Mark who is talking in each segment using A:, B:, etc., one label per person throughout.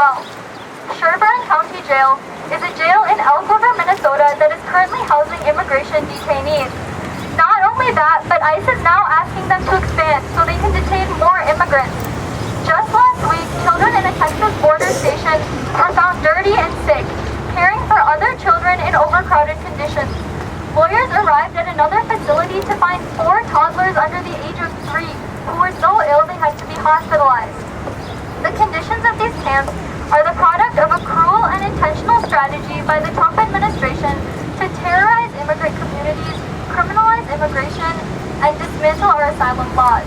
A: well. Sherburne County Jail is a jail in Elk River, Minnesota that is currently housing immigration detainees. Not only that, but ICE is now asking them to expand so they can detain more immigrants. Just last week, children in a Texas border station were found dirty and sick, caring for other children in overcrowded conditions. Lawyers arrived at another facility to find 4 toddlers under the age of 3 who were so ill they had to be hospitalized. The conditions of these camps are the product of a cruel and intentional strategy by the Trump administration to terrorize immigrant communities, criminalize immigration, and dismantle our asylum laws.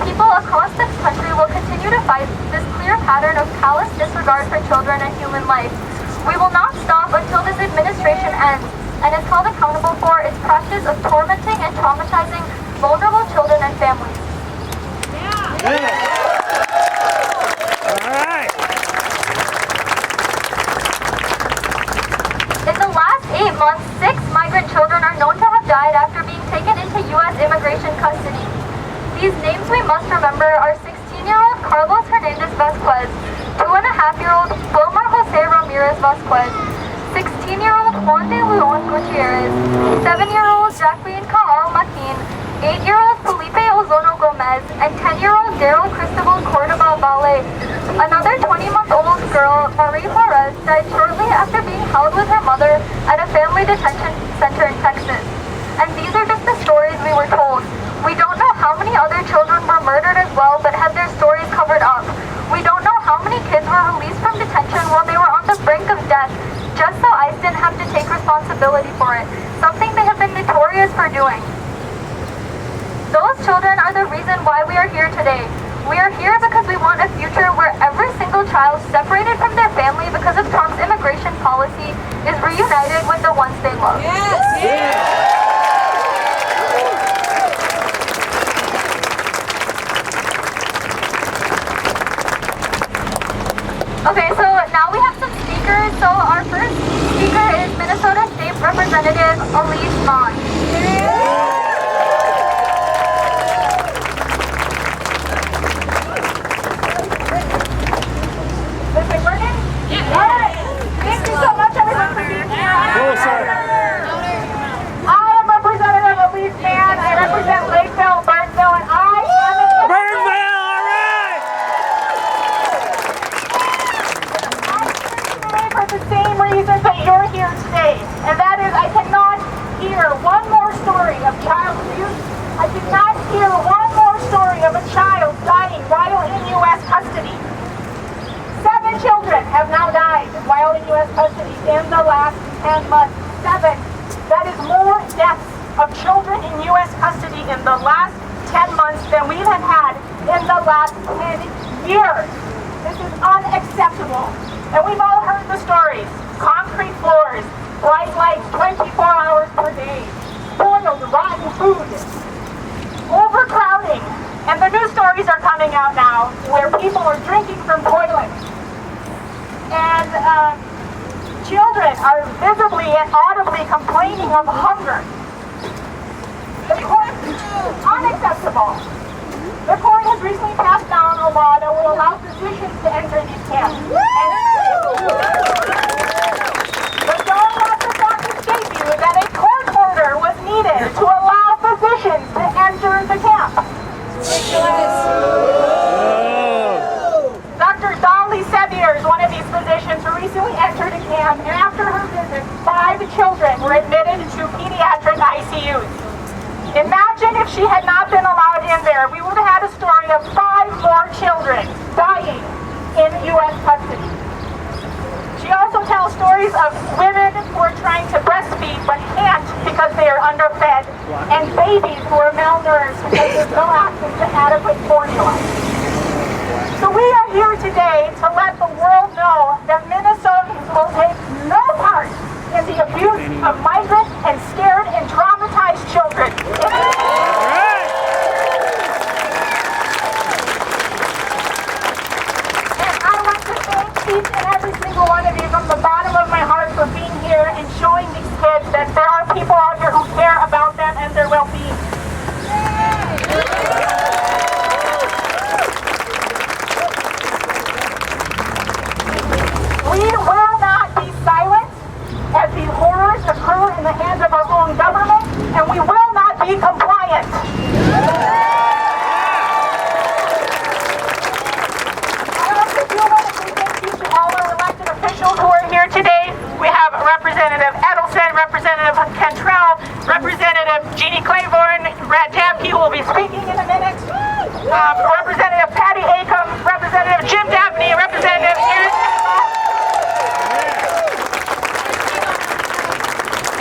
A: People across this country will continue to fight this clear pattern of callous disregard for children and human life. We will not stop until this administration ends and is held accountable for its practice of tormenting and traumatizing vulnerable children and families.
B: All right.
A: In the last 8 months, 6 migrant children are known to have died after being taken into U.S. immigration custody. These names we must remember are 16-year-old Carlos Hernandez Vasquez, 2.5-year-old Wilmar Jose Ramirez Vasquez, 16-year-old Juan de Leon Gutierrez, 7-year-old Jacqueline Caal Maquin, 8-year-old Felipe Ozono Gomez, and 10-year-old Daryl Cristobal Cordova Valle. Another 20-month-old girl, Marie Flores, died shortly after being held with her mother at a family detention center in Texas. And these are just the stories we were told. We don't know how many other children were murdered as well, but had their stories covered up. We don't know how many kids were released from detention while they were on the brink of death, just so ICE didn't have to take responsibility for it, something they have been notorious for doing. Those children are the reason why we are here today. We are here because we want a future where every single child separated from their family because of Trump's immigration policy is reunited with the ones they love.
C: Yes! Yeah.
A: Okay, so now we have some speakers. So our first speaker is Minnesota State Representative Elise Vaughn. Is it working? Yeah. All right. Thank you so much, everyone, for being here. I am Representative Elise Vaughn. I represent Lakeville, Burnsville, and I am in
B: Burnsville, all right!
A: For the same reason that you're here today, and that is I cannot hear one more story of child abuse. I cannot hear one more story of a child dying while in U.S. custody. 7 children have now died while in U.S. custody in the last 10 months. 7. That is more deaths of children in U.S. custody in the last 10 months than we have had in the last 10 years. This is unacceptable. And we've all heard the stories. Concrete floors, bright lights 24 hours per day, spoiled, rotten food, overcrowding. And the new stories are coming out now where people are drinking from toilets. And children are visibly and audibly complaining of hunger. The court, unacceptable. The court has recently passed down a law that will allow physicians to enter these camps. But don't let the fact escape you that a court order was needed to allow physicians to enter the camp. Dr. Dolly Sevier is one of these physicians who recently entered a camp, and after her visit, 5 children were admitted to pediatric ICUs. Imagine if she had not been allowed in there, we would have had a story of 5 more children dying in U.S. custody. She also tells stories of women who are trying to breastfeed but can't because they are underfed, and babies who are malnourished because there's no access to adequate formula. So we are here today to let the world know that Minnesotans will take no part in the abuse of migrant and scared and traumatized children. And I want to thank each and every single one of you from the bottom of my heart for being here and showing these kids that there are people out here who care about them and their well-being.
C: Representative Edelson, Representative Cantrell, Representative Jeannie Claiborne, Brad Tapke, who will be speaking in a minute, Representative Patty Acom, Representative Jim Dabney, Representative Aaron Campbell.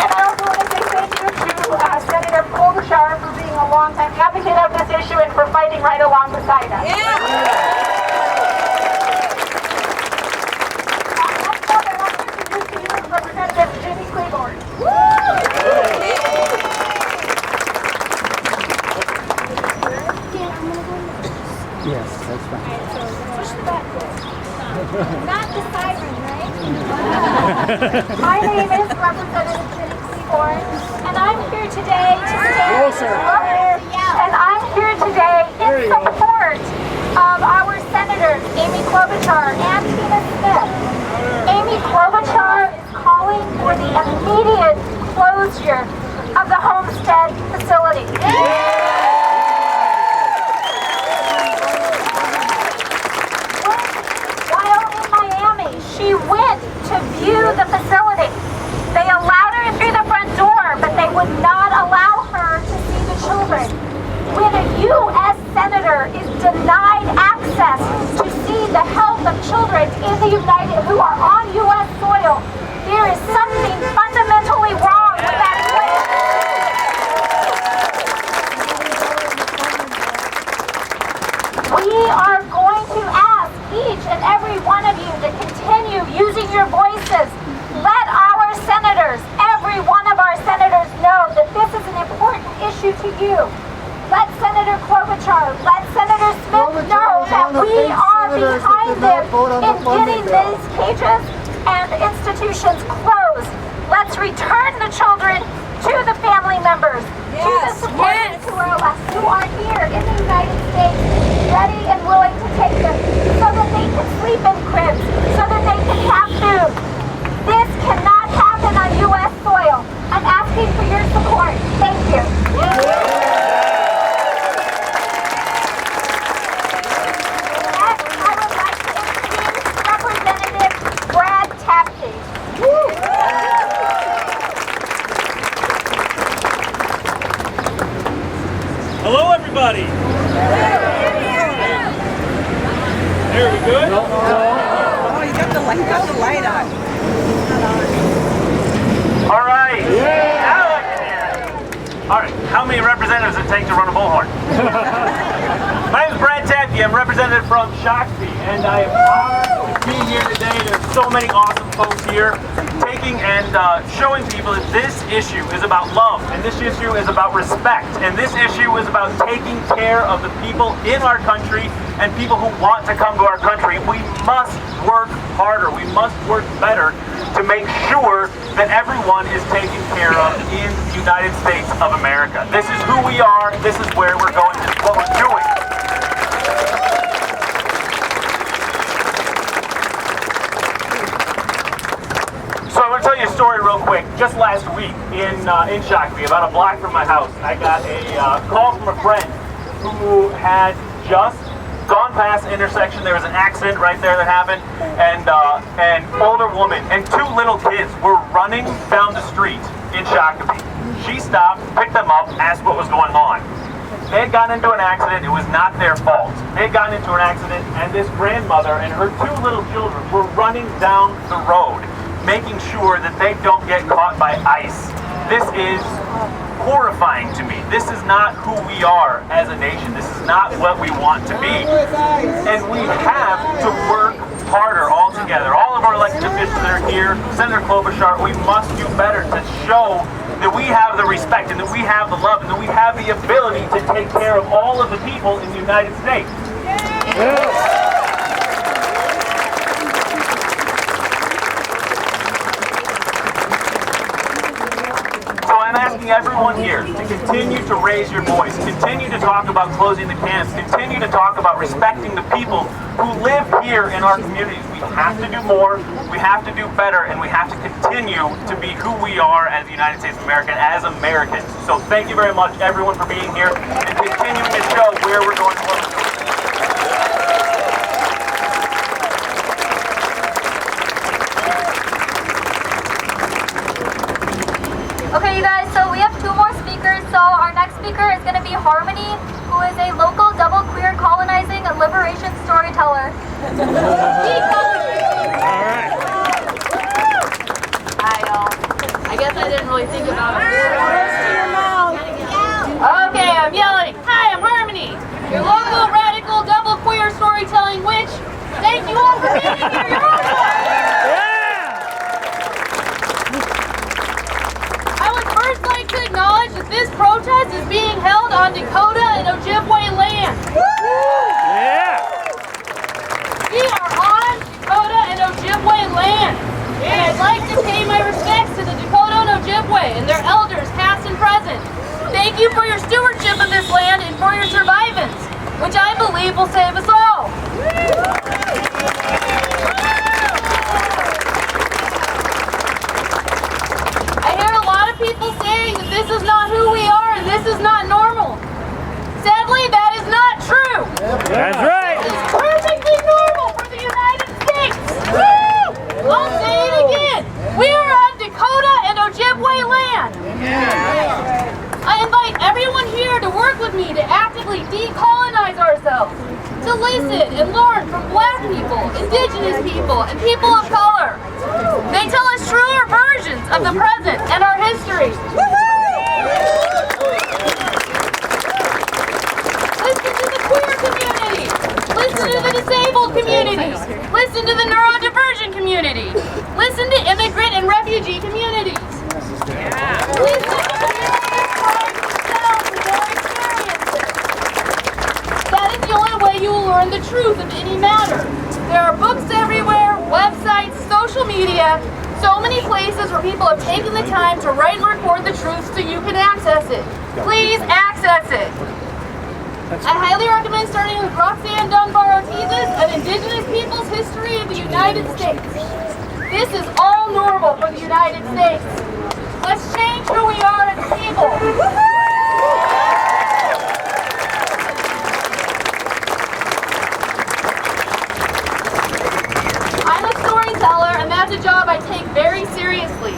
C: And I also want to say thank you to Senator Klobuchar for being a longtime advocate of this issue and for fighting right along beside us. Representative Jeannie Claiborne.
B: Yes, that's fine.
A: Push the button. Not the siren, right? My name is Representative Getty Images, and I'm here today to stand and I'm here today in support of our senators, Amy Klobuchar and Tina Smith. Amy Klobuchar is calling for the immediate closure of the Homestead facility. While in Miami, she went to view the facility. They allowed her through the front door, but they would not allow her to see the children. When a U.S. senator is denied access to see the health of children in the who are on U.S. soil, there is something fundamentally wrong with that equation. We are going to ask each and every one of you to continue using your voices. Let our senators, every one of our senators, know that this is an important issue to you. Let Senator Klobuchar, let Senator Smith know that we are behind them in getting these cages and institutions closed. Let's return the children to the family members, to the supporters who are here in the United States, ready and willing to take them so that they can sleep in cribs, so that they can have food. This cannot happen on U.S. soil. I'm asking for your support. Thank you. Next, I would like to introduce Representative Brad Tapke.
B: Hello, everybody. There we good?
D: Oh, you got the light on.
E: All right. All right. How many representatives does it take to run a bullhorn? My name is Brad Tapke. I'm representative from Shakopee, and I am honored to be here today. There's so many awesome folks here taking and showing people that this issue is about love, and this issue is about respect, and this issue is about taking care of the people in our country and people who want to come to our country. We must work harder. We must work better to make sure that everyone is taken care of in the United States of America. This is who we are. This is where we're going. This is what we're doing. So I'm going to tell you a story real quick. Just last week in Shakopee, about a block from my house, I got a call from a friend who had just gone past the intersection. There was an accident right there that happened, and an older woman and two little kids were running down the street in Shakopee. She stopped, picked them up, asked what was going on. They had gotten into an accident. It was not their fault. They had gotten into an accident, and this grandmother and her two little children were running down the road, making sure that they don't get caught by ice. This is horrifying to me. This is not who we are as a nation. This is not what we want to be. And we have to work harder all together. All of our elected officials that are here, Senator Klobuchar, we must do better to show that we have the respect and that we have the love and that we have the ability to take care of all of the people in the United States. I'm asking everyone here to continue to raise your voice, continue to talk about closing the camps, continue to talk about respecting the people who live here in our communities. We have to do more, we have to do better, and we have to continue to be who we are as the United States of America, as Americans. So thank you very much, everyone, for being here and continuing to show where we're going.
A: Hi, y'all. I guess I didn't really think about it. Okay, I'm yelling. Hi, I'm Harmony, your local radical double queer storytelling witch. Thank you all for being here. You're awesome. I would first like to acknowledge that this protest is being held on Dakota and Ojibwe land. We are on Dakota and Ojibwe land. And I'd like to pay my respects to the Dakota and Ojibwe and their elders, past and present. Thank you for your stewardship of this land and for your survivance, which I believe will save us all. I hear a lot of people saying that this is not who we are and this is not normal. Sadly, that is not true.
B: That's right.
A: This is perfectly normal for the United States. I'll say it again. We are on Dakota and Ojibwe land. I invite everyone here to work with me to actively decolonize ourselves, to listen and learn from Black people, Indigenous people, and people of color. They tell us truer versions of the present and our history. Listen to the queer community. Listen to the disabled community. Listen to the neurodivergent community. Listen to immigrant and refugee communities. Listen to the That is the only way you will learn the truth of any matter. There are books everywhere, websites, social media, so many places where people have taken the time to write and record the truth so you can access it. Please access it. I highly recommend starting with Roxanne Dunbar Ortiz's An Indigenous People's History of the United States. This is all normal for the United States. Let's change who we are as people. I'm a storyteller, and that's a job I take very seriously.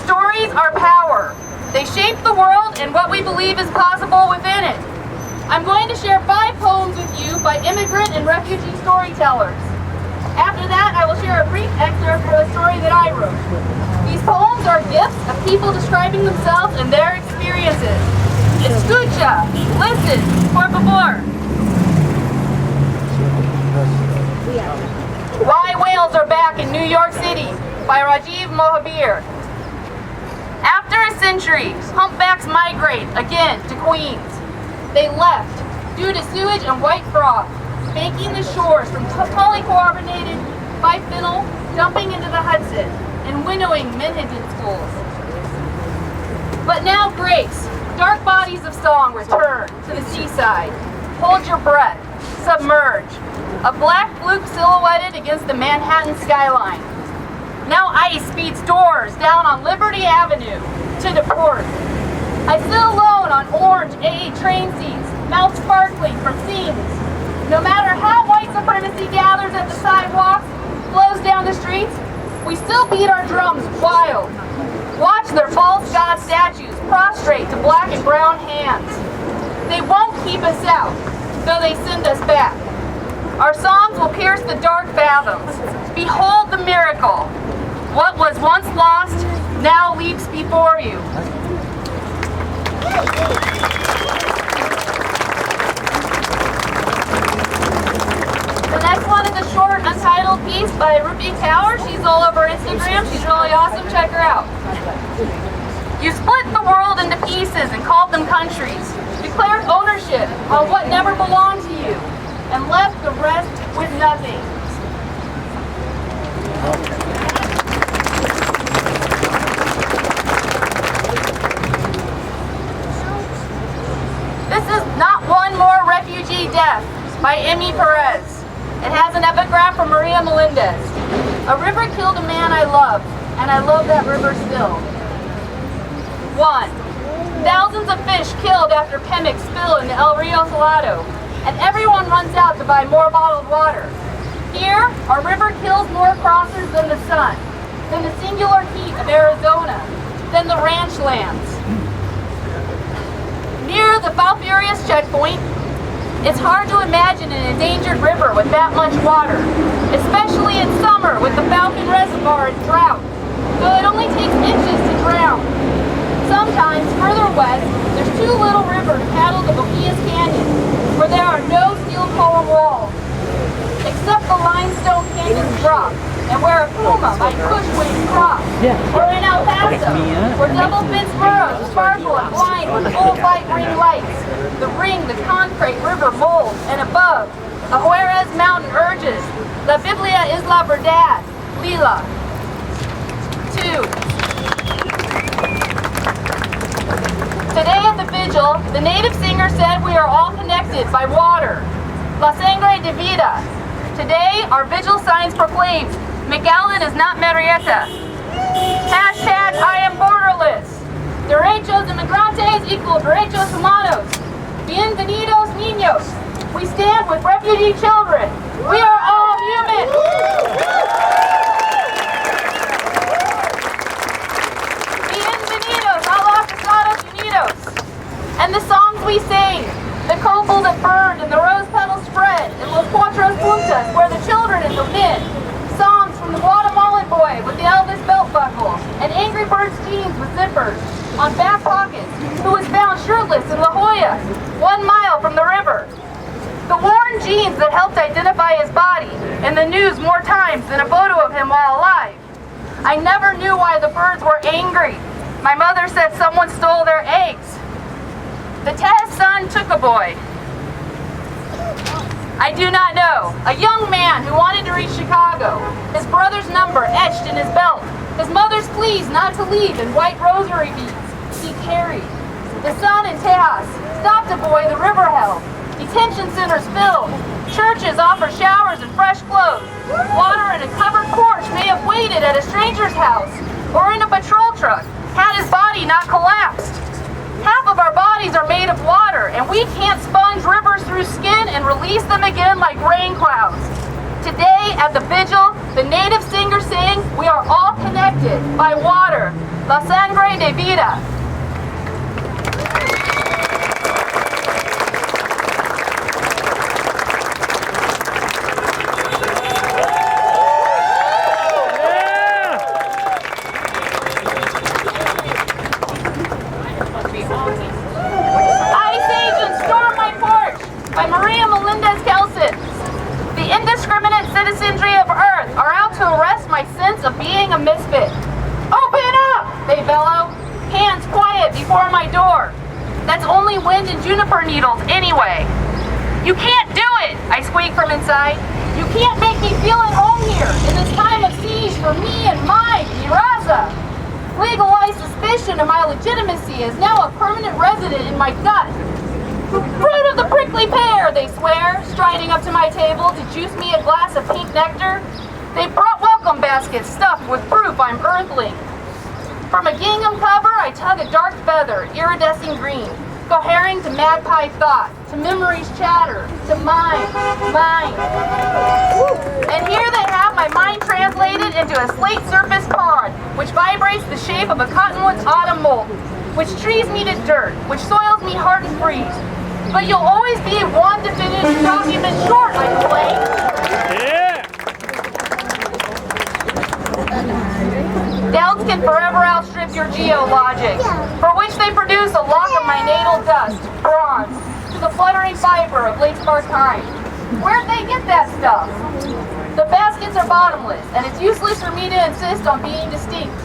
A: Stories are power. They shape the world and what we believe is possible within it. I'm going to share 5 poems with you by immigrant and refugee storytellers. After that, I will share a brief excerpt from a story that I wrote. These poems are gifts of people describing themselves and their experiences. Escucha, listen, por favor. Why Whales Are Back in New York City by Rajiv Mohabir. After a century, humpbacks migrate again to Queens. They left due to sewage and white froth, baking the shores from polycarbonated biphenyl, dumping into the Hudson, and winnowing Manhattan schools. But now grace, dark bodies of song return to the seaside. Hold your breath, submerge. A black fluke silhouetted against the Manhattan skyline. Now ice speeds doors down on Liberty Avenue to deport. I sit alone on orange AA train seats, mouth sparkling from seams. No matter how white supremacy gathers at the sidewalks, flows down the streets, we still beat our drums wild. Watch their false god statues prostrate to black and brown hands. They won't keep us out, though they send us back. Our songs will pierce the dark fathoms. Behold the miracle. What was once lost now leaps before you. The next one is a short, untitled piece by Rupi Kaur. She's all over Instagram. She's really awesome. Check her out. You split the world into pieces and called them countries. Declared ownership on what never belonged to you, and left the rest with nothing. This is Not One More Refugee Death by Emmy Perez. It has an epigraph from Maria Melendez. A river killed a man I loved, and I love that river still. 1. Thousands of fish killed after Pemex spill in the El Rio Salado, and everyone runs out to buy more bottled water. Here, our river kills more crossers than the sun, than the singular heat of Arizona, than the ranch lands. Near the Falfurrias checkpoint, It's hard to imagine an endangered river with that much water, especially in summer with the Falcon Reservoir in drought, though it only takes inches to drown. Sometimes, further west, there's too little river to paddle the Bohemian Canyon, where there are no steel column walls, except the limestone canyons drop, and where a puma might bushwhack cross, or in El Paso, where double-fenced burrows sparkle and blind with full white ring lights. The ring, the concrete river molds, and above, the Juarez Mountain urges, La Biblia es la verdad, Lila. 2. Today at the vigil, the native singer said we are all connected by water, La Sangre de Vida. Today, our vigil signs proclaim, McAllen is not Marietta. Hashtag I am borderless. Derechos inmigrantes equal derechos humanos. Bienvenidos niños. We stand with refugee children. We are all human. Bienvenidos a los Estados Unidos. And the songs we sing, the copal that burned and the rose petals spread, and Los Cuatro Puntas, where the children and the men. Songs from the Guatemalan boy with the Elvis belt buckle, and Angry Birds jeans with zippers on back pockets, who was found shirtless in La Jolla, 1 mile from the river. The worn jeans that helped identify his body in the news more times than a photo of him while alive. I never knew why the birds were angry. My mother said someone stole their eggs. The Tez son took a boy. I do not know. A young man who wanted to reach Chicago. His brother's number etched in his belt. His mother's pleas not to leave in white rosary beads he carried. The sun in Tejas stopped a boy the river held. Detention centers filled. Churches offer showers and fresh clothes. Water in a covered porch may have waited at a stranger's house or in a patrol truck had his body not collapsed. Half of our bodies are made of water, and we can't sponge rivers through skin and release them again like rain clouds. Today, at the vigil, the native singers sing, we are all connected by water, La Sangre de Vida. Of being a misfit. Open up! They bellow. Hands quiet before my door. That's only wind and juniper needles anyway. You can't do it! I squeak from inside. You can't make me feel at home here in this time of siege for me and my raza. Legalized suspicion of my legitimacy is now a permanent resident in my gut. Fruit of the prickly pear, they swear, striding up to my table to juice me a glass of pink nectar. They brought welcome baskets stuffed with proof I'm earthling. From a gingham cover, I tug a dark feather, iridescent green, cohering to magpie thought, to memory's chatter, to mine. And here they have my mind translated into a slate surface pond, which vibrates the shape of a cottonwood's autumn molt, which trees me to dirt, which soils me hard and freeze. But you'll always be one definitive document short, I complain.
B: Yeah!
A: Doubts can forever outstrip your geologic, for which they produce a lock of my natal dust, bronze, to the fluttering fiber of late spark time. Where'd they get that stuff? The baskets are bottomless, and it's useless for me to insist on being distinct.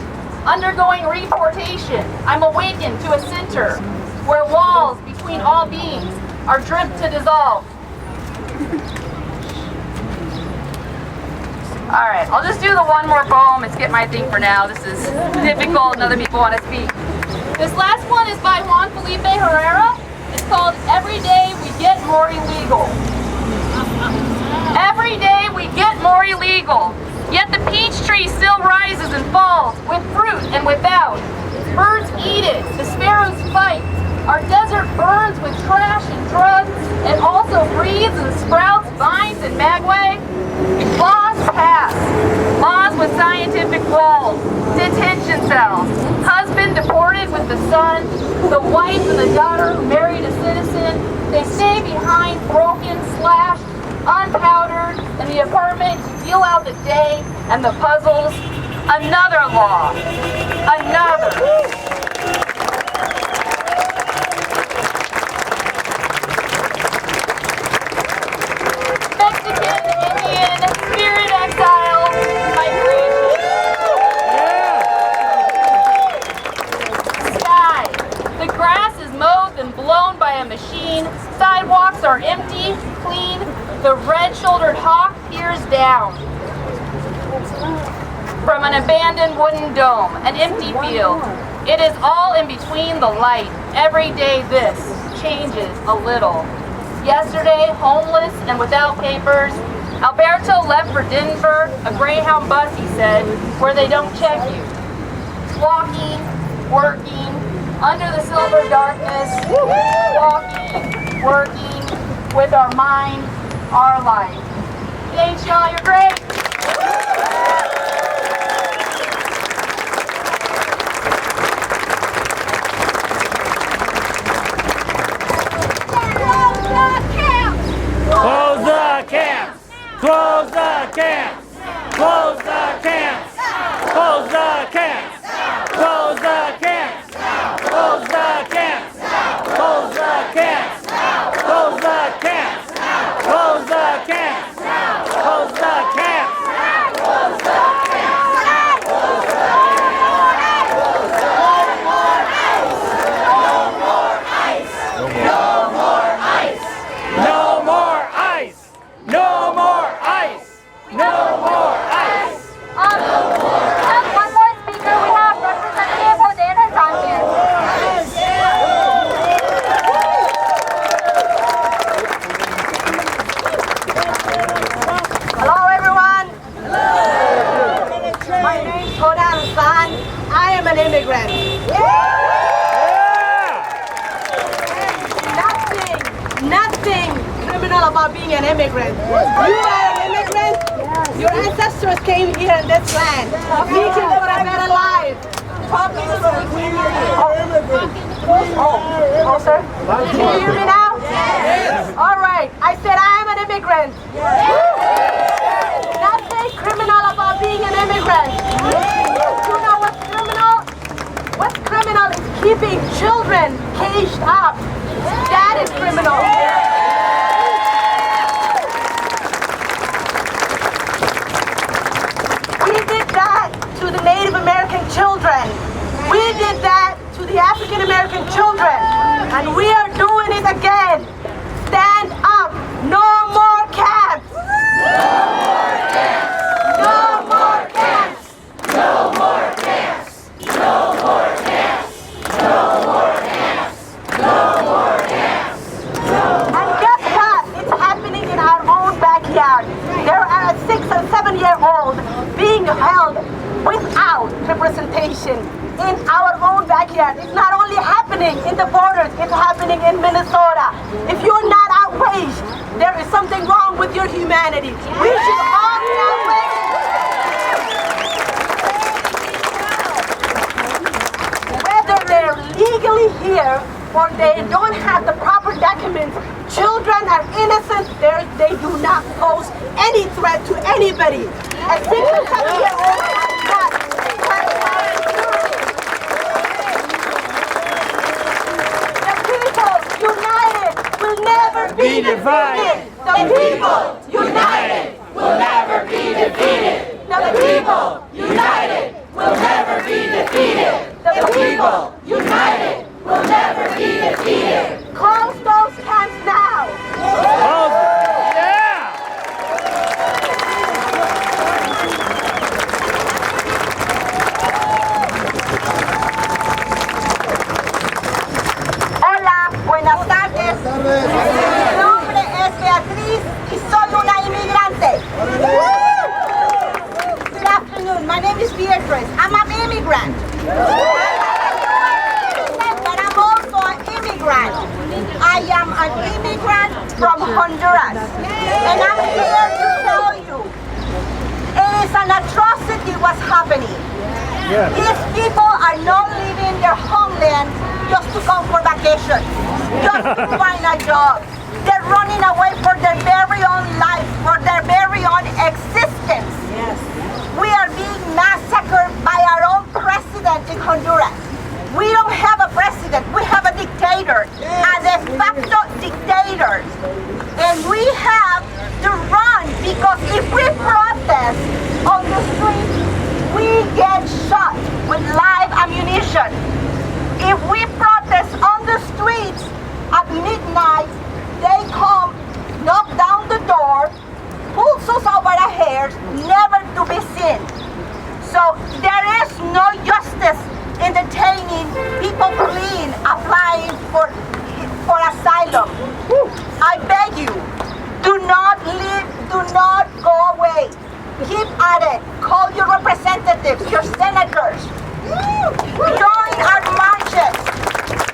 A: Undergoing refortation, I'm awakened to a center, where walls between all beings are dripped to dissolve. Alright, I'll just do the one more poem and skip my thing for now. This is difficult and other people want to speak. This last one is by Juan Felipe Herrera. It's called Every Day We Get More Illegal. Every day we get more illegal, yet the peach tree still rises and falls, with fruit and without. Birds eat it, the sparrows fight. Our desert burns with trash and drugs, and also breathes and sprouts vines and magway. Laws pass. Laws with scientific walls. Detention cells. Husband deported with the son. The wife and the daughter who married a citizen. They stay behind broken
F: feel out the day and the puzzles. Another law. Another. Mexican, Indian, spirit exile, migration. Sky. The grass is mowed and blown by a machine. Sidewalks are empty, clean. The red-shouldered hawk peers down from an abandoned wooden dome, an empty field. It is all in between the light. Every day this changes a little. Yesterday, homeless and without papers, Alberto left for Denver, a Greyhound bus, he said, where they don't check you. Walking, working, under the silver darkness, walking, working, with our mind, our life. Thanks, y'all, you're great.
B: Close the camps! Close the camps! Close the camps! Close the camps! Close the camps! Close the camps! Close the camps! Close the camps! Close the camps! Close the camps! Close the
A: One more speaker, we have Representative Ronen Tivony.
D: Hello, everyone. Hello. My name is Ronen Tivony. I am an immigrant. Nothing criminal about being an immigrant. You are an immigrant. Your ancestors came here in this land, seeking for a better life. Oh, sir. Can you hear me now? Yes. All right. I said I am an immigrant. Nothing criminal about being an immigrant. You know what's criminal? What's criminal is keeping children caged up. That is criminal. We did that to the Native American children. We did that to the African American children. And we are doing it again. Stand up. No more camps. No more camps. No more camps. No more camps. No more camps. No more camps. And guess what? It's happening in our own backyard. There are 6 and 7-year-olds being held without representation in our own backyard. It's not only happening in the borders, it's happening in Minnesota. If you're not outraged, there is something wrong with your humanity. We should all be outraged. Whether they're legally here or they don't have the proper documents, children are innocent. They do not pose any threat to anybody. A 6 and 7-year-old has not. The people united will never be defeated. The people united will never be defeated. The people united will never be defeated. The people united will never be defeated. Close those camps now. Hola, buenas tardes. Mi nombre es Beatriz y soy una inmigrante. Good afternoon. My name is Beatrice. I'm an immigrant. But I'm also an immigrant. I am an immigrant from Honduras. And I'm here to tell you, it is an atrocity what's happening. These people are not leaving their homeland just to come for vacation, just to find a job. They're running away for their very own life, for their very own existence. revolution. If we protest on the streets at midnight, they come, knock down the door, pulls us over the hairs, never to be seen. So there is no justice in detaining people fleeing, applying for asylum. I beg you, do not leave, do not go away. Keep at it. Call your representatives, your senators. Join our marches.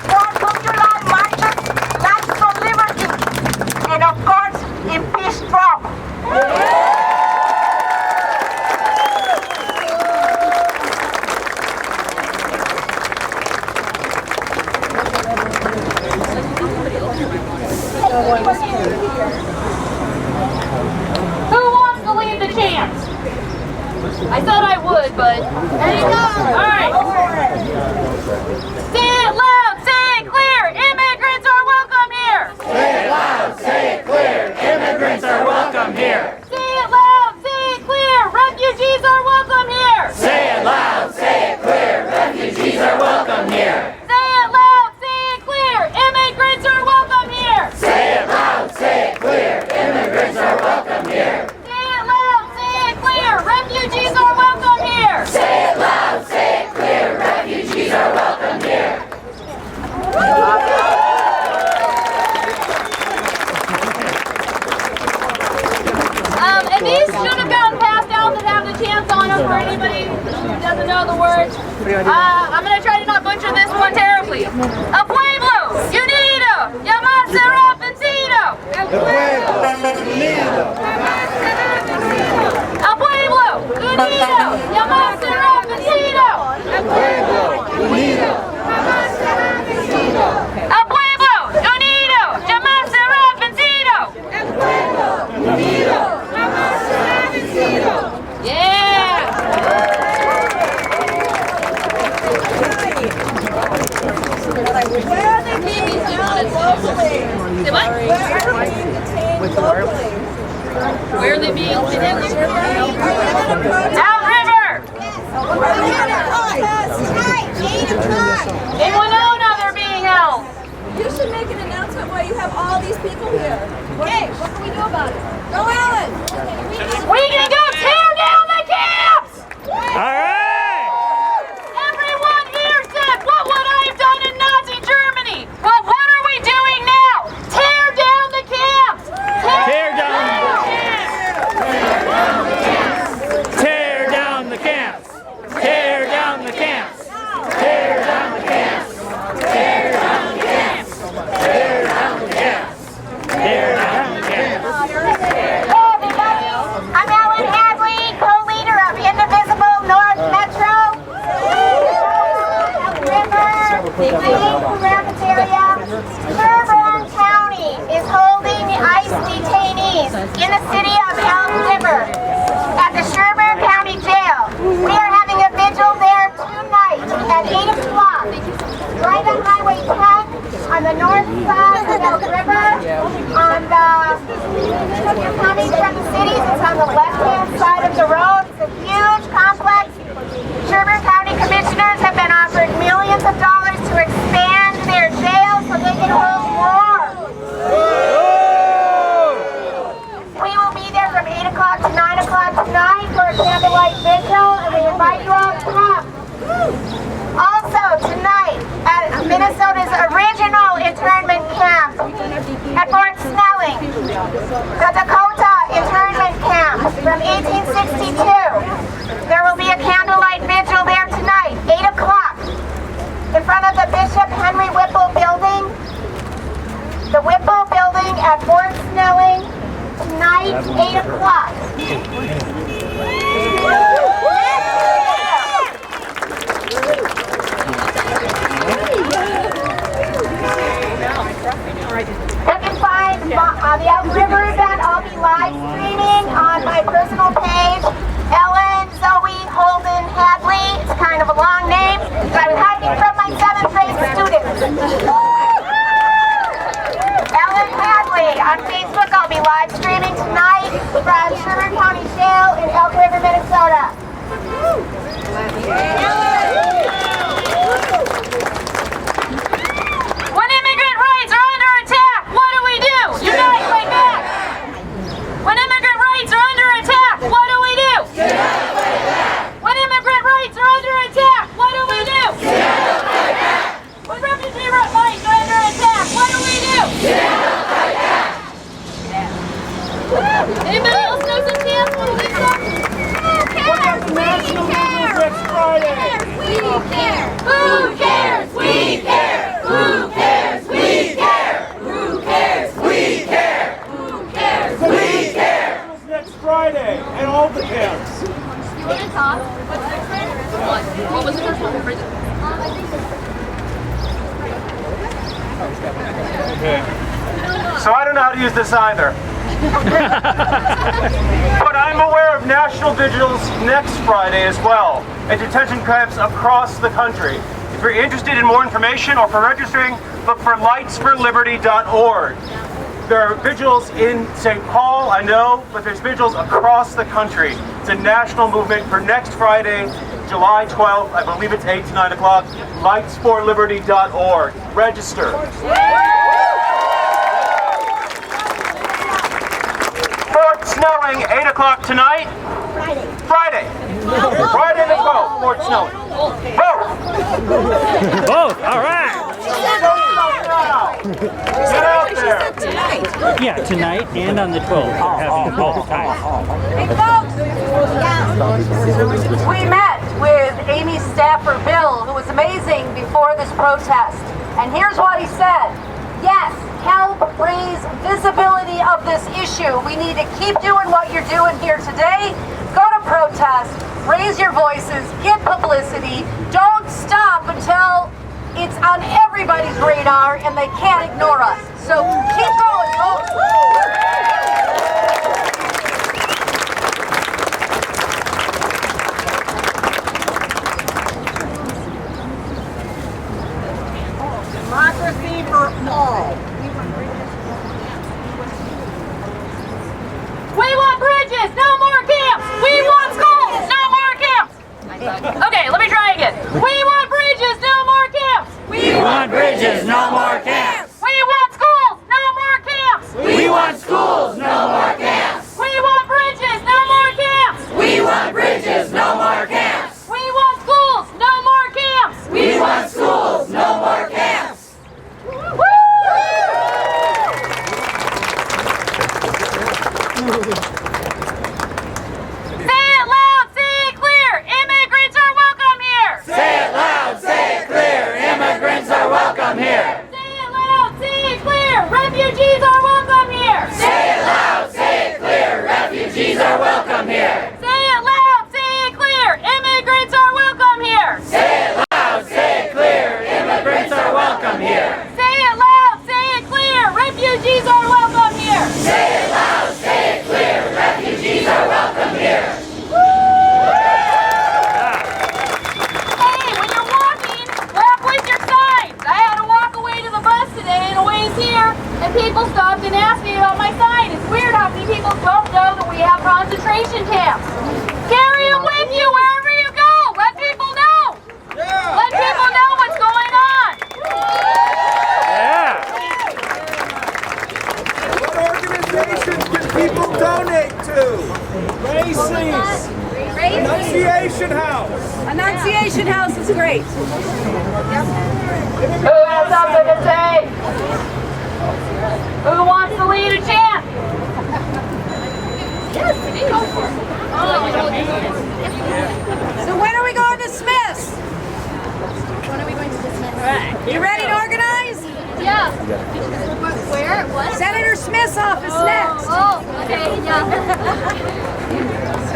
D: 4th of July marches, lives for liberty. And of course, impeach Trump.
F: Who wants to lead the chant? I said I would, but there you go. All right. Say it loud, say it clear. Immigrants are welcome here.
B: Say it loud, say it clear. Immigrants are welcome here.
F: Say it loud, say it clear. Refugees are welcome here.
B: Say it loud, say it clear. Refugees are welcome here.
F: Say it loud, say it clear. Immigrants are welcome here.
B: Say it loud, say it clear. Immigrants are welcome here.
F: Say it loud, say it clear. Refugees are welcome here.
B: Say it loud, say it clear. Refugees are welcome here.
F: And these should have gotten passed out that have the chance on them for anybody who doesn't know the words. I'm going to try to not butcher this one terribly. A pueblo, unido, llamarse vencido. A pueblo, unido, llamarse vencido. A pueblo, unido, llamarse vencido. Yeah!
D: Where are they being held locally?
F: Say what? Where are they being detained? Outriver! In Winona they're being held.
G: You should make an announcement why you have all these people here. Okay, what can we do about it? Go, Alan!
F: We can go tear down the camps!
B: All right.
F: Everyone here said, what would I have done in Nazi Germany? Well, what are we doing now? Tear down the camps!
B: Tear down the camps. Tear down the camps. Tear down the camps. Tear down the camps. Tear down the camps. Tear down the camps. Tear down the camps.
D: Hey everybody, I'm Ellen Hadley, co-leader of Indivisible North Metro. River, Rapids area. Sherburne County is holding ICE detainees in the city of Elk River at the Sherburne County Jail. We are having a vigil there tonight at 8 o'clock. Right on Highway 10 on the north side of Elk River. If you're coming from the cities, it's on the left-hand side of the road. It's a huge complex. Sherburne County commissioners have been offered millions of dollars to expand their jail so they can hold more. We will be there from 8 o'clock to 9 o'clock tonight for a candlelight vigil, and we invite you all to come. Also tonight at Minnesota's original internment camp at Fort Snelling, the Dakota internment camp from 1862. There will be a candlelight vigil there tonight, 8 o'clock, in front of the Bishop Henry Whipple building. The Whipple building at Fort Snelling tonight, 8 o'clock. You can find the Elk River event. I'll be live streaming on my personal page, Ellen Zoe Holden Hadley. It's kind of a long name, but I was hiding from my 7th grade students. Ellen Hadley on Facebook. I'll be live streaming tonight from Sherburne County Jail in Elk River, Minnesota.
A: want to talk?
F: What was the first one?
E: Okay. So I don't know how to use this either. But I'm aware of national vigils next Friday as well, at detention camps across the country. If you're interested in more information or for registering, look for lightsforliberty.org. There are vigils in St. Paul, I know, but there's vigils across the country. It's a national movement for next Friday, July 12th. I believe it's 8 to 9 o'clock. lightsforliberty.org. Register. Fort Snelling, 8 o'clock tonight. Friday. Friday the 12th, Fort Snelling. Vote!
B: Both, all right.
E: Get out there.
B: Yeah, tonight and on the 12th. They're having both times.
D: Hey folks, we met with Amy Stafford Bill, who was amazing before this protest. And here's what he said. Yes, help raise visibility of this issue. We need to keep doing what you're doing here today. Go to protest, raise your voices, get publicity. Don't stop until it's on everybody's radar and they can't ignore us. So keep going, folks.
C: Democracy for all.
F: We want bridges, no more camps. We want schools, no more camps. Okay, let me try again. We want bridges, no more camps.
B: We want bridges, no more camps.
F: We want schools, no more camps.
B: We want schools, no more camps.
F: We want bridges, no more camps.
B: We want bridges, no more camps.
F: We want schools, no more camps.
B: We want schools, no more camps.
F: Say it loud, say it clear. Immigrants are welcome here.
B: Say it loud, say it clear. Immigrants are welcome here.
F: Say it loud, say it clear. Refugees are welcome here.
B: Say it loud, say it clear. Refugees are welcome here.
F: Say it loud, say it clear. Immigrants are welcome here.
B: Say it loud, say it clear. Immigrants are welcome here.
F: Say it loud, say it clear. Refugees are welcome here.
B: Say it loud, say it clear. Refugees are welcome here.
F: Hey, when you're walking, walk with your signs. I had to walk away to the bus today and a ways here, and people stopped and asked me about my sign. It's weird how many people don't know that we have concentration camps. Carry them with you wherever you go. Let people know. Let people know what's going on.
B: Yeah.
H: What organizations can people donate to? Macy's. Annunciation House.
G: Annunciation House is great.
F: Who has something to say? Who wants to lead a chant?
G: So when are we going to Smith's?
A: When are we going to dismiss?
G: You ready to organize?
A: Yeah. Where? What?
G: Senator Smith's office next.
A: Oh, okay, yeah.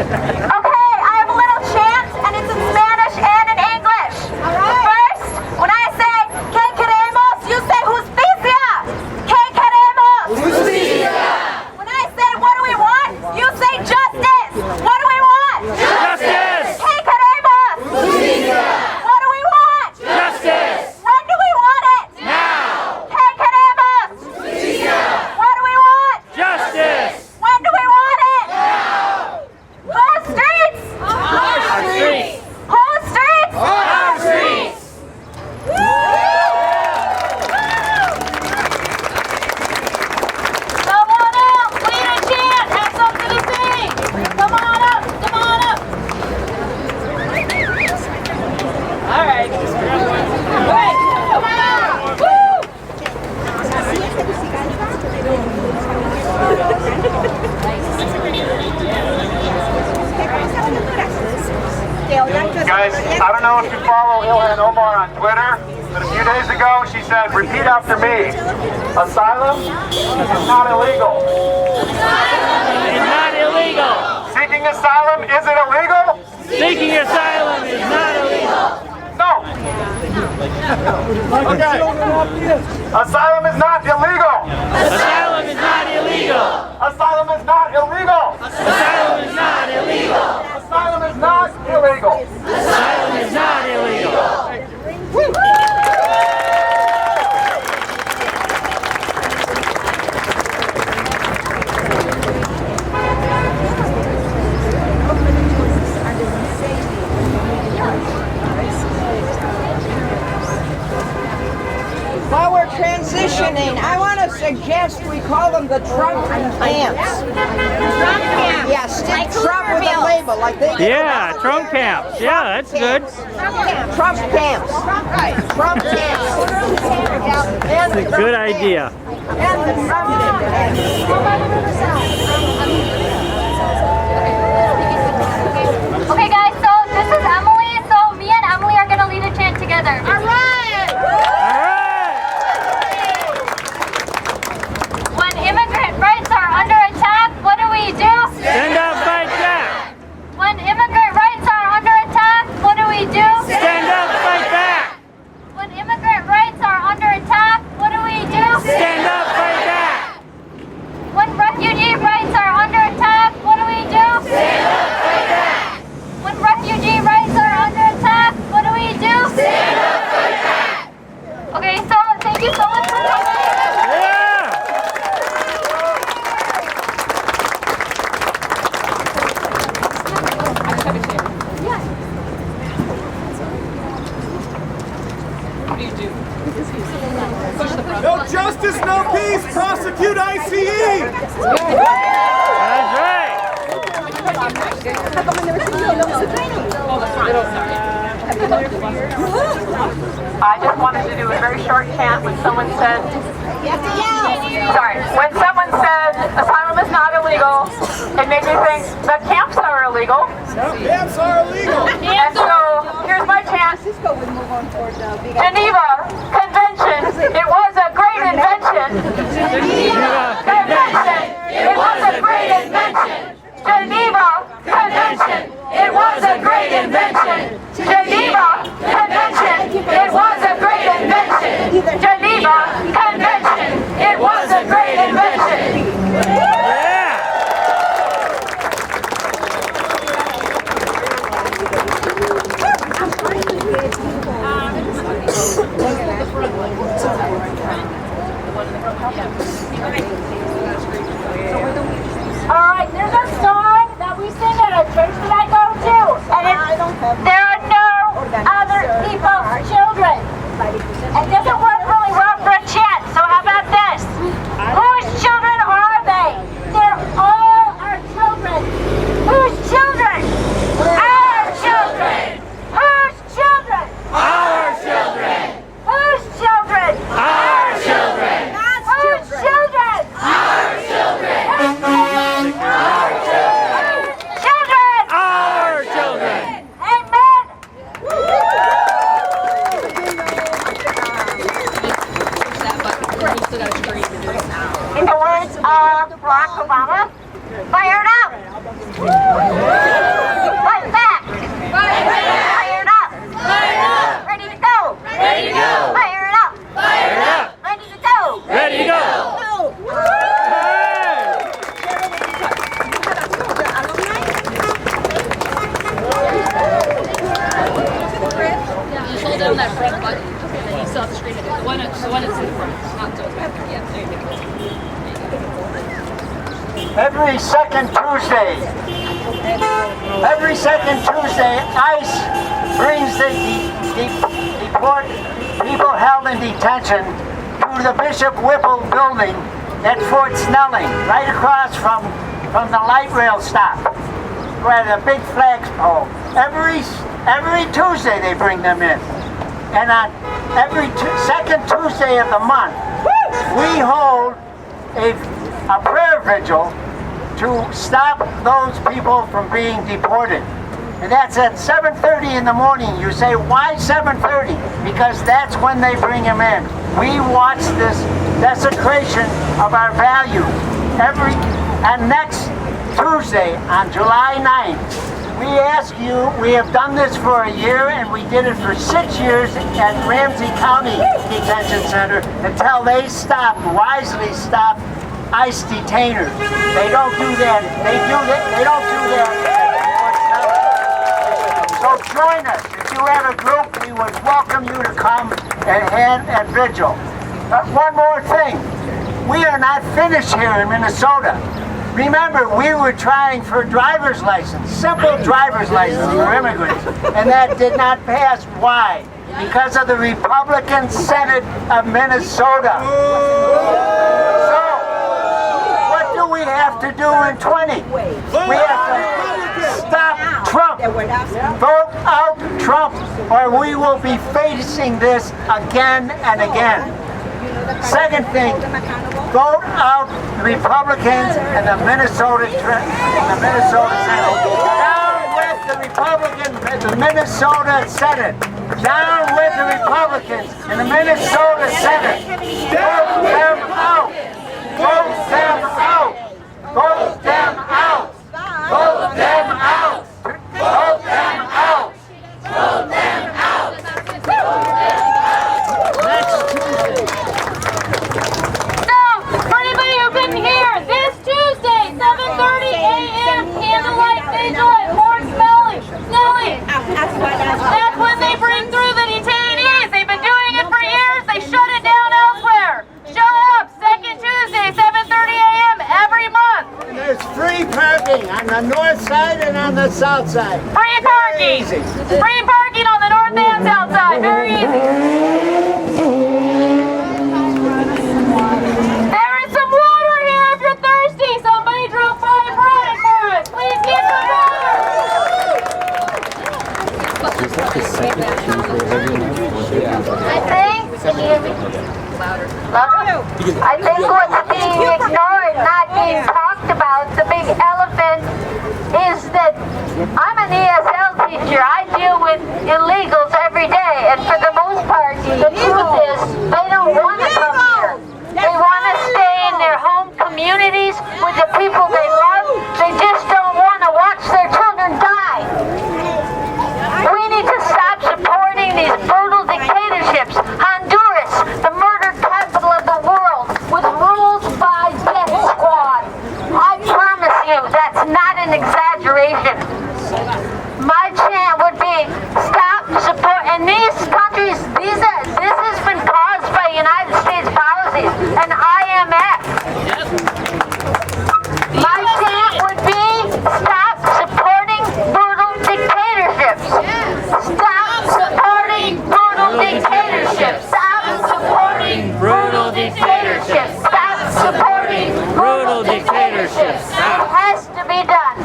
D: Okay, I have a little chant, and it's in Spanish and in English.
G: All right.
D: First, when I say, ¿Qué queremos? You say, justicia. ¿Qué queremos?
B: Justicia.
D: When I say, what do we want? You say, justice. What do we want?
B: Justice.
D: ¿Qué queremos?
B: Justicia.
D: What do we want?
B: Justice.
D: When do we want it?
B: Now.
D: ¿Qué queremos?
B: Justicia.
D: What do we want?
B: Justice.
D: When do we want it?
B: Now.
D: Whose streets?
B: Our streets.
D: Whose streets?
B: Our streets.
F: Someone else, lead a chant, have something to say. Come on up, come on up. All right. Wait, come on. Woo!
E: Guys, I don't know if you follow Ilhan Omar on Twitter, but a few days ago she said, repeat after me, asylum is not illegal.
B: It's not illegal.
E: Seeking asylum, is it illegal?
H: Okay. Asylum is not illegal.
B: Asylum is not illegal.
H: Asylum is not illegal.
B: Asylum is not illegal.
H: Asylum is not illegal.
B: Asylum is not illegal.
D: While we're transitioning, I want to suggest we call them the Trump camps. Trump camps. Yeah, stick Trump with a label like they did.
B: Yeah, Trump camps. Yeah, that's good.
D: Trump camps. Trump camps.
B: That's a good idea.
D: And the Trump camps.
A: Okay guys, so this is Emily, so me and Emily are gonna lead a chant together. All right! When immigrant rights are under attack, what do we do?
B: Stand up, fight back.
A: When immigrant rights are under attack, what do we do?
B: Stand up, fight back.
A: When immigrant rights are under attack, what do we do?
B: Stand up, fight back.
A: When refugee rights are under attack, what do we do?
B: Stand up, fight back.
A: When refugee rights are under attack, what do we do?
B: Stand up, fight back.
A: Okay, so thank you so much for coming.
B: Yeah.
H: No justice, no peace. Prosecute ICE.
B: That's right.
C: I just wanted to do a very short chant when someone said, sorry, when someone said asylum is not illegal, it made me think the camps are illegal.
H: Camps are illegal.
C: And so here's my chant. Geneva Convention, it was a great invention.
B: Geneva
C: Convention, it was a great invention. Geneva Convention, it was a great invention. Geneva Convention, it was a great invention. Geneva Convention, it was a great invention.
B: Yeah.
A: Alright, there's a song that we sing at a church that I go to, and it's There Are No Other People's Children. It doesn't work really well for a chant, so how about this? Whose children are they? They're all our children. Whose children? Our children. Whose children?
B: Our children.
A: Whose children?
B: Our children.
A: Whose children?
B: Our children.
A: Our children.
B: Our children.
A: Amen. In the words of Barack Obama, fire it up! Fight back! Fire it up! Ready to go!
B: Ready to go.
A: Fire it up!
B: Fire it up.
A: Ready to go!
B: Ready to go.
F: Just hold down that front button, and then you still have the screen to do it. The one that's in the front. It's not so bad. Yeah, there you go.
I: Every second Tuesday, ICE brings the deport people held in detention to the Bishop Whipple building at Fort Snelling, right across from the light rail stop, where the big flagpole. Every Tuesday they bring them in, and on every second Tuesday of the month, we hold a prayer vigil to stop those people from being deported. And that's at 7:30 in the morning. You say, why 7:30? Because that's when they bring them in. We watch this desecration of our values. And next Tuesday, on July 9th, we ask you, we have done this for a year and we did it for 6 years at Ramsey County Detention Center until they wisely stop ICE detainers. They don't do that. They don't do that. So join us. If you have a group, we would welcome you to come and vigil. One more thing. We are not finished here in Minnesota. Remember, we were trying for driver's license, simple driver's license for immigrants, and that did not pass. Why? Because of the Republican Senate of Minnesota. So, what do we have to do in 20? We have to stop Trump. Vote out Trump, or we will be facing this again and again. Second thing, vote out the Republicans and the Minnesota Senate. Down with the Republicans and the Minnesota Senate. Down with the Republicans and the Minnesota Senate. Vote them out. Vote them out. Vote them out. Vote them out. Vote them out. Vote them out. Next Tuesday.
F: This Tuesday, 7:30 a.m. candlelight vigil at Fort Sill. That's when they bring through the detainees. They've been doing it for years. They shut it down elsewhere. Show up, second Tuesday, 7:30 a.m. every month.
I: And there's free parking on the north side and on the south side.
F: Free parking.
I: Easy.
F: Free parking on the north and south side. Very easy. There is some water here if you're thirsty. Somebody drove by and brought it for us. Please get some water.
A: I think what's being ignored, not being talked about, the big elephant, is that I'm an ESL teacher. I deal with illegals every day, and for the most part, the truth is they don't want to come here. They want to stay in their home communities with the people they love. They just don't want to watch their children die. We need to stop supporting these brutal dictatorships. Honduras, the murder capital of the world, with rules by death squad. I promise you, that's not an exaggeration. My chant would be, stop support, and these countries, this has been caused by United States policies and IMF. My chant would be, stop supporting brutal dictatorships. Stop supporting brutal dictatorships. Stop supporting brutal dictatorships. Stop supporting brutal dictatorships. It has to be done.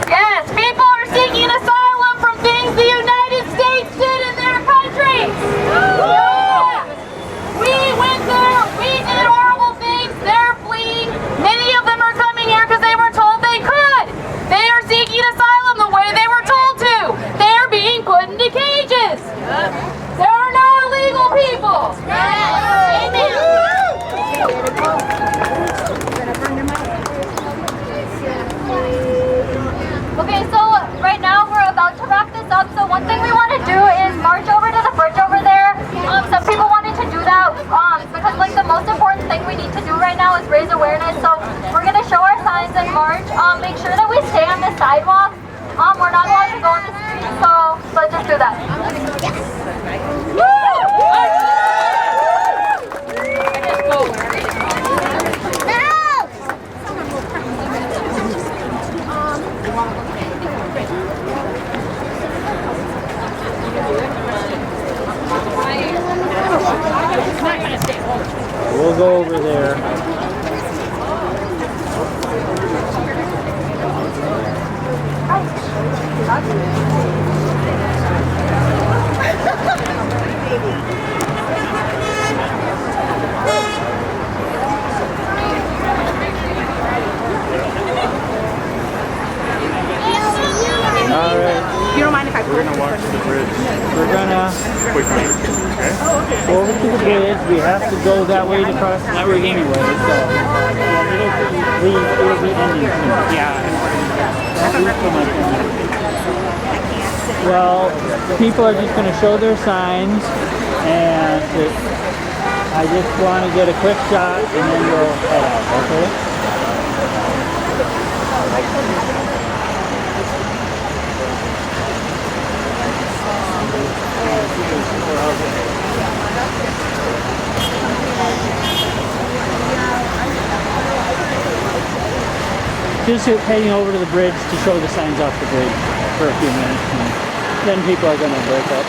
F: Yes, people are seeking asylum from things the United States did in their country. Yeah. We went there, we did horrible things, they're fleeing. Many of them are coming here because they were told they could. They are seeking asylum the way they were told to. They are being put into cages. There are no illegal people. Amen.
A: Okay, so right now we're about to wrap this up. So one thing we want to do is march over to the bridge over there. Some people wanted to do that because like the most important thing we need to do right now is raise awareness. So we're gonna show our signs and march. Make sure that we stay on the sidewalk. We're not allowed to go on the street. So let's just do that.
B: We'll go over there.
A: Hi.
B: we have to go that way to cross the street anyway, so it'll be ending soon. Yeah. Well, people are just going to show their signs, and I just want to get a quick shot, and then we'll head out, okay? Just heading over to the bridge to show the signs off the bridge for a few minutes, and then people are going to break up.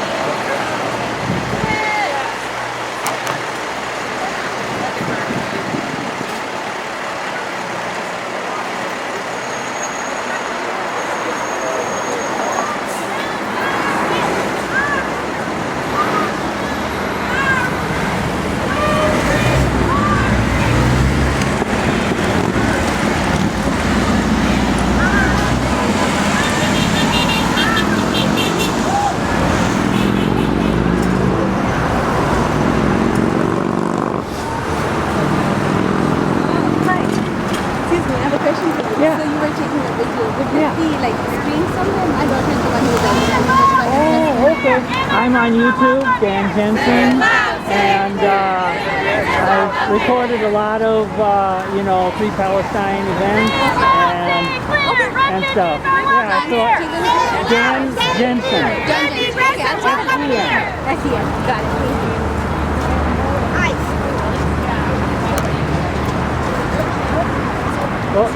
G: Yeah. So you were taking a video. Would this be like screen something? I don't think the one who does.
B: Oh, okay. I'm on YouTube, Dan Jensen, and I've recorded a lot of, you know, Free Palestine events and stuff. Yeah, so Dan Jensen.
G: S-E-N. Got it.
B: Oh.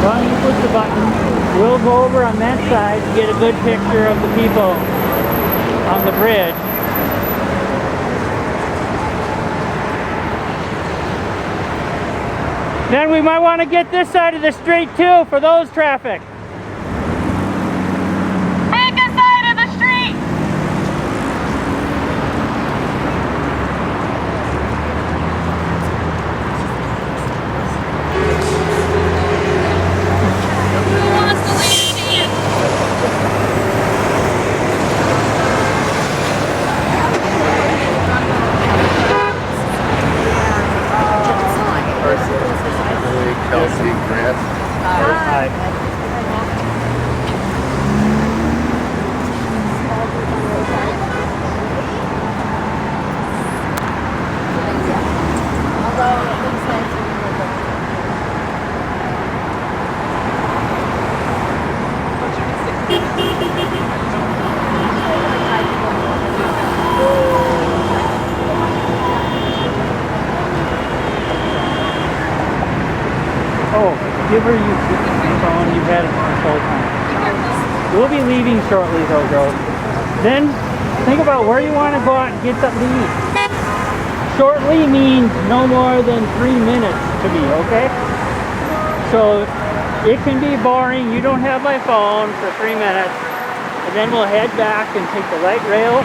B: Well, you push the button. We'll go over on that side to get a good picture of the people on the bridge. Then we might want to get this side of the street too for those traffic.
C: Pick a side of the street! Who wants to lead in?
H: Kelsey Grant.
B: Hi. Oh, give her your phone. You've had it this whole time. We'll be leaving shortly though, girls. Then think about where you want to go out and get something to eat. Shortly means no more than 3 minutes to me, okay? So it can be boring. You don't have my phone for 3 minutes. And then we'll head back and take the light rail.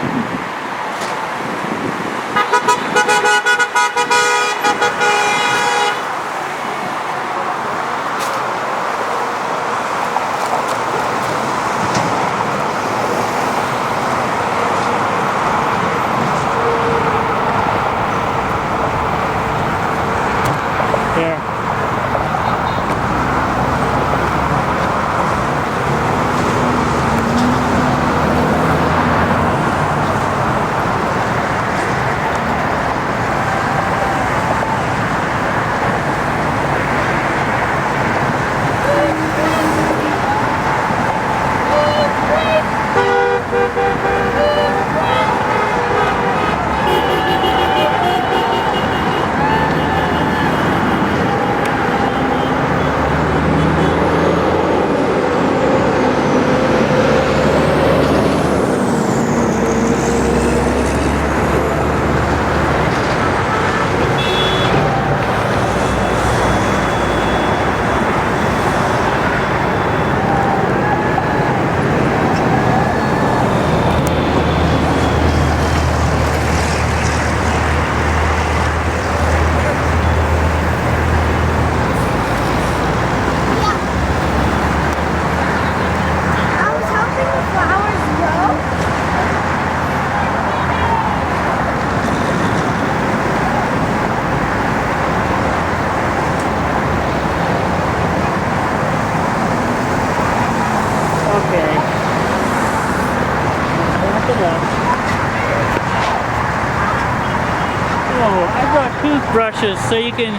B: cautious so you can...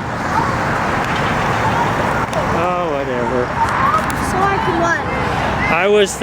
B: Oh, whatever.
G: So I can what?
B: I was